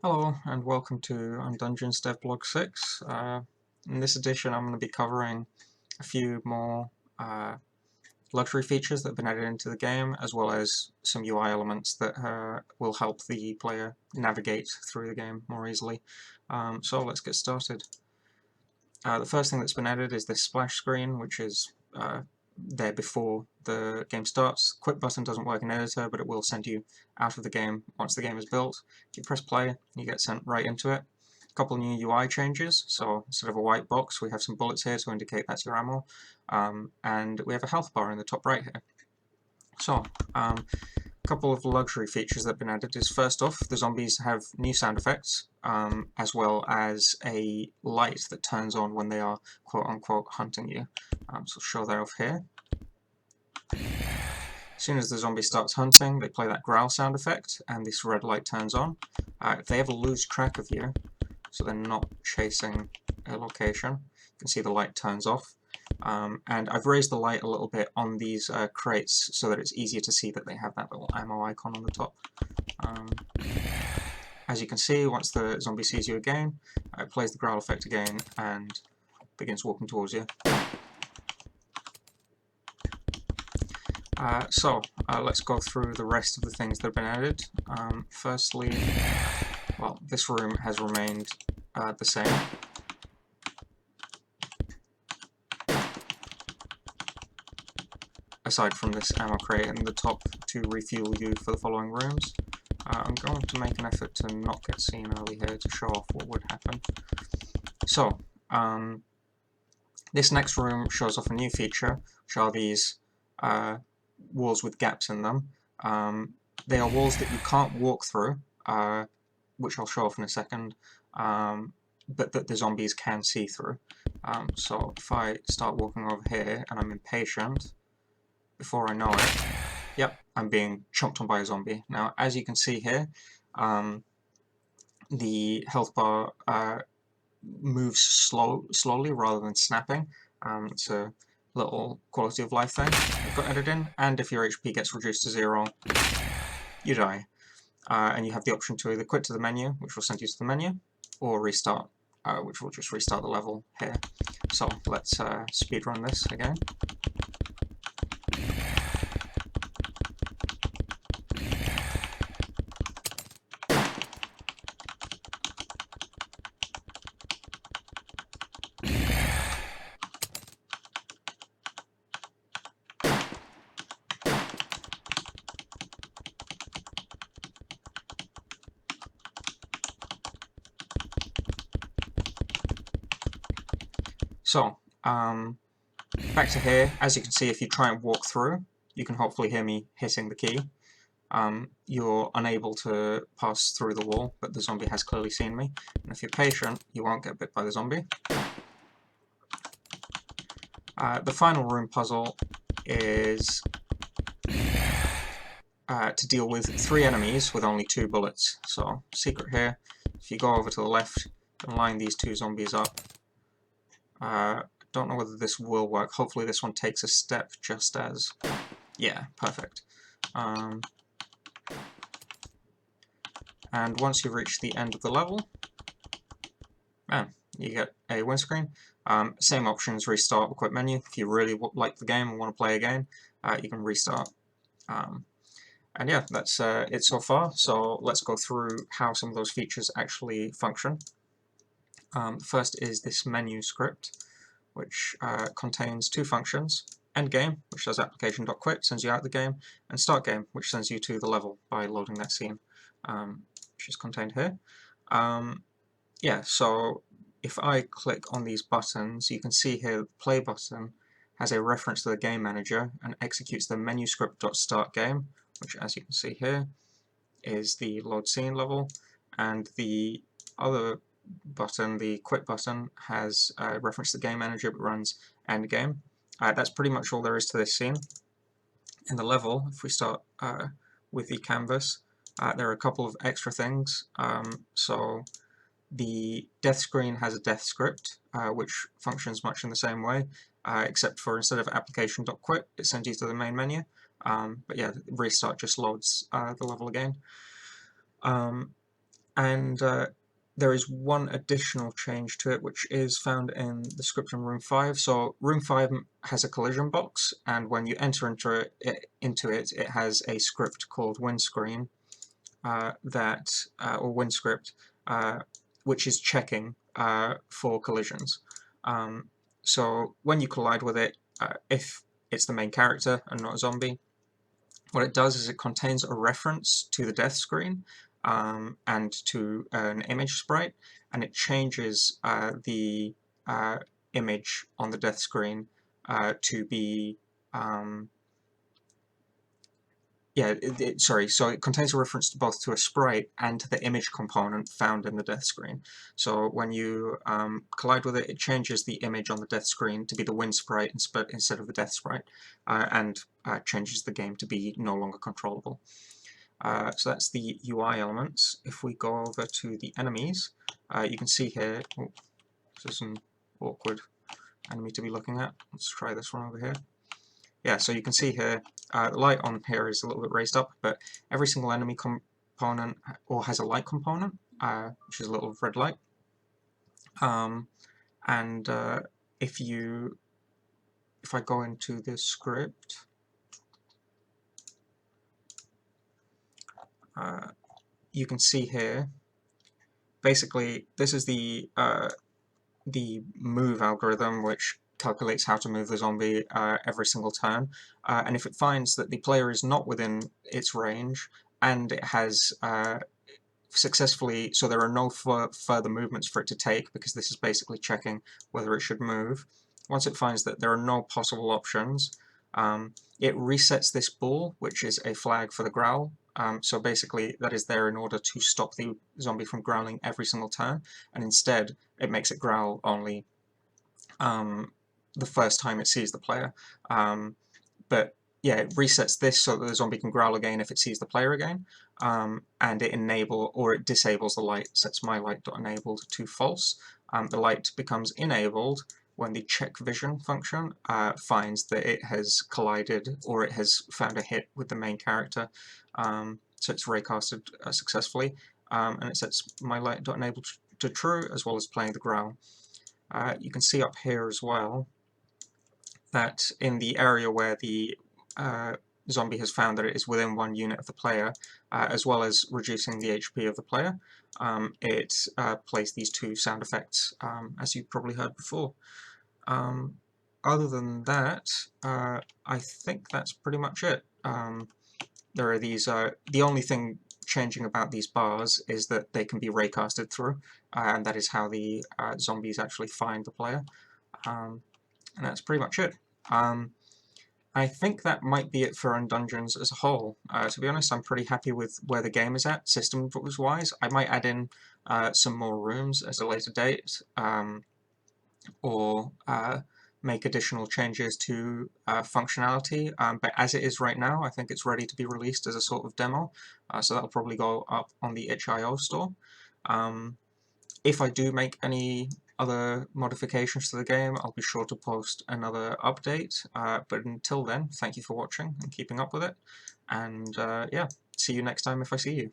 Hello and welcome to Undungeons Devblog 6. In this edition I'm going to be covering a few more luxury features that have been added into the game, as well as some UI elements that will help the player navigate through the game more easily. So let's get started. The first thing that's been added is this splash screen, which is there before the game starts. Quit button doesn't work in editor, but it will send you out of the game once the game is built. If you press play, you get sent right into it. A couple of new UI changes, so instead of a white box, we have some bullets here to indicate that's your ammo, and we have a health bar in the top right here. So, a couple of luxury features that have been added is, first off, the zombies have new sound effects, as well as a light that turns on when they are quote-unquote hunting you. So I'll show that off here. As soon as the zombie starts hunting, they play that growl sound effect, and this red light turns on. If they ever lose track of you, so they're not chasing a location, you can see the light turns off. And I've raised the light a little bit on these crates so that it's easier to see that they have that little ammo icon on the top. As you can see, once the zombie sees you again, it plays the growl effect again and begins walking towards you. Let's go through the rest of the things that have been added. Firstly, well, this room has remained the same. Aside from this ammo crate in the top to refuel you for the following rooms. I'm going to make an effort to not get seen early here to show off what would happen. So, this next room shows off a new feature, which are these walls with gaps in them. They are walls that you can't walk through, which I'll show off in a second, but that the zombies can see through. So if I start walking over here and I'm impatient, before I know it, yep, I'm being chomped on by a zombie. Now, as you can see here, the health bar moves slowly rather than snapping. It's a little quality of life thing I've got added in, and if your HP gets reduced to 0, you die. And you have the option to either quit to the menu, which will send you to the menu, or restart, which will just restart the level here. So let's speedrun this again. So, back to here. As you can see, if you try and walk through, you can hopefully hear me hitting the key. You're unable to pass through the wall, but the zombie has clearly seen me. And if you're patient, you won't get bit by the zombie. The final room puzzle is to deal with 3 enemies with only 2 bullets. So, secret here, if you go over to the left and line these 2 zombies up, don't know whether this will work. Hopefully this one takes a step just as... Yeah, perfect. And once you reach the end of the level, you get a windscreen. Same options, restart or quit menu. If you really like the game and want to play again, you can restart. And yeah, that's it so far. So let's go through how some of those features actually function. First is this menu script, which contains 2 functions. Endgame, which does application.quit, sends you out of the game, and start game, which sends you to the level by loading that scene, which is contained here. Yeah, so if I click on these buttons, you can see here the play button has a reference to the game manager and executes the menu script.startGame, which, as you can see here, is the load scene level, and the other button, the quit button, has a reference to the game manager but runs endgame. That's pretty much all there is to this scene. In the level, if we start with the canvas, there are a couple of extra things. So the death screen has a death script, which functions much in the same way, except for instead of application.quit, it sends you to the main menu. But yeah, restart just loads the level again. And there is one additional change to it, which is found in the script in Room 5. So Room 5 has a collision box, and when you enter into it, it has a script called windscreen or windscript, which is checking for collisions. So when you collide with it, if it's the main character and not a zombie, what it does is it contains a reference to the death screen and to an image sprite, and it changes the image on the death screen to be sorry, so it contains a reference to both to a sprite and to the image component found in the death screen. So when you collide with it, it changes the image on the death screen to be the win sprite instead of the death sprite, and changes the game to be no longer controllable. So that's the UI elements. If we go over to the enemies, you can see here, this is an awkward enemy to be looking at. Let's try this one over here. Yeah, so you can see here, the light on here is a little bit raised up, but every single enemy component has a light component, which is a little red light. And if I go into this script, you can see here, basically this is the move algorithm, which calculates how to move the zombie every single turn, and if it finds that the player is not within its range and it has successfully, so there are no further movements for it to take, because this is basically checking whether it should move. Once it finds that there are no possible options, it resets this ball, which is a flag for the growl. So basically that is there in order to stop the zombie from growling every single turn, and instead it makes it growl only the first time it sees the player. But yeah, it resets this so that the zombie can growl again if it sees the player again, and it disables the light, sets my light.enabled to false. The light becomes enabled when the check vision function finds that it has collided or it has found a hit with the main character, so it's raycasted successfully, and it sets my light.enabled to true, as well as playing the growl. You can see up here as well that in the area where the zombie has found that it is within 1 unit of the player, as well as reducing the HP of the player, it plays these 2 sound effects, as you probably heard before. Other than that, I think that's pretty much it. There are these, the only thing changing about these bars is that they can be raycasted through, and that is how the zombies actually find the player. And that's pretty much it. I think that might be it for Undungeons as a whole. To be honest, I'm pretty happy with where the game is at, systems-wise. I might add in some more rooms at a later date, or make additional changes to functionality, but as it is right now, I think it's ready to be released as a sort of demo, so that'll probably go up on the itch.io store. If I do make any other modifications to the game, I'll be sure to post another update, but until then, thank you for watching and keeping up with it, and yeah, see you next time if I see you.